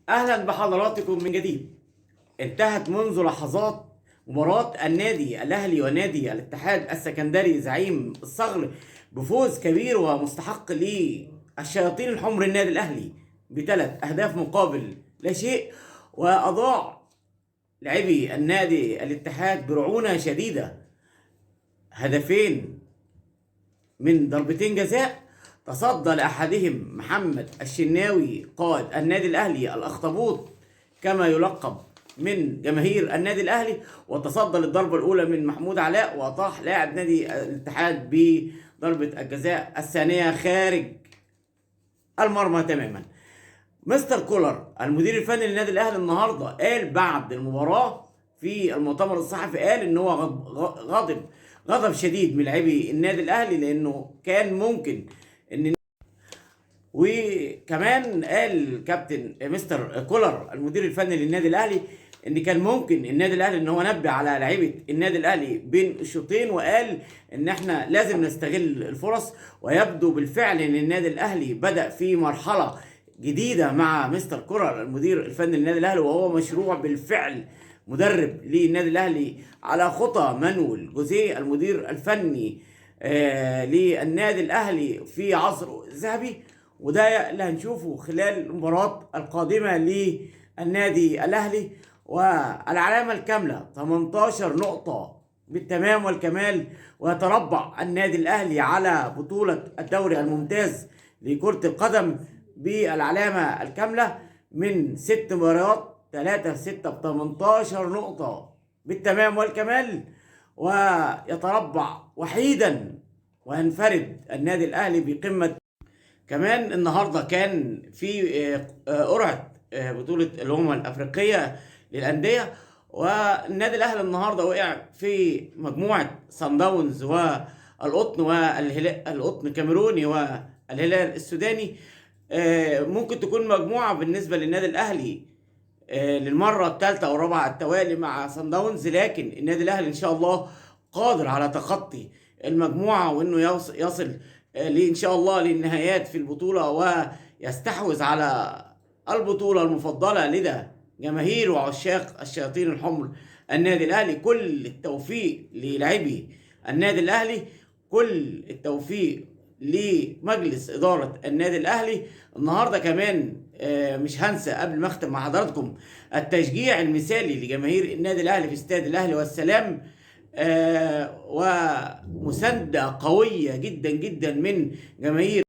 أهلا بحضراتكم من جديد. انتهت منذ لحظات مباراة النادي الأهلي ونادي الاتحاد السكندري زعيم الصقر بفوز كبير ومستحق للشياطين الحمر النادي الأهلي بثلاث أهداف مقابل لا شيء. وأضاع لاعبي النادي الاتحاد برعونة شديدة هدفين من ضربتين جزاء. تصدى لأحدهم محمد الشناوي قائد النادي الأهلي الأخطبوط كما يلقب من جماهير النادي الأهلي، وتصدى للضربة الأولى من محمود علاء، وأطاح لاعب نادي الاتحاد بضربة الجزاء الثانية خارج المرمى تماما. مستر كولر المدير الفني للنادي الأهلي النهارده قال بعد المباراة في المؤتمر الصحفي، قال ان هو غضب شديد من لاعبي النادي الاهلي، لانه كان ممكن ان، وكمان قال كابتن مستر كولر المدير الفني للنادي الاهلي ان كان ممكن النادي الاهلي ان هو نبه على لعيبه النادي الاهلي بين الشوطين، وقال ان احنا لازم نستغل الفرص. ويبدو بالفعل ان النادي الاهلي بدأ في مرحله جديده مع مستر كولر المدير الفني للنادي الاهلي، وهو مشروع بالفعل مدرب للنادي الاهلي على خطى مانويل جوزيه المدير الفني للنادي الاهلي في عصره الذهبي. وده اللي هنشوفه خلال المباراة القادمة للنادي الاهلي. والعلامة الكاملة 18 نقطة بالتمام والكمال، ويتربع النادي الاهلي على بطولة الدوري الممتاز لكرة القدم بالعلامة الكاملة من 6 مباريات، 3 في 6 ب 18 نقطة بالتمام والكمال، ويتربع وحيدا وينفرد النادي الأهلي بقمة. كمان النهارده كان في قرعة بطولة الأمم الأفريقية للأندية، والنادي الأهلي النهارده وقع في مجموعة صن داونز والقطن القطن الكاميروني والهلال السوداني. ممكن تكون مجموعة بالنسبة للنادي الأهلي للمرة الثالثة أو الرابعة على التوالي مع صن داونز، لكن النادي الأهلي إن شاء الله قادر على تخطي المجموعة، وإنه يصل إن شاء الله للنهايات في البطولة، ويستحوذ على البطولة المفضلة لدى جماهير وعشاق الشياطين الحمر النادي الأهلي. كل التوفيق للاعبي النادي الأهلي، كل التوفيق لمجلس إدارة النادي الأهلي. النهاردة كمان مش هنسى قبل ما اختم مع حضراتكم التشجيع المثالي لجماهير النادي الأهلي في استاد الأهلي والسلام، ومساندة قوية جدا جدا من جماهير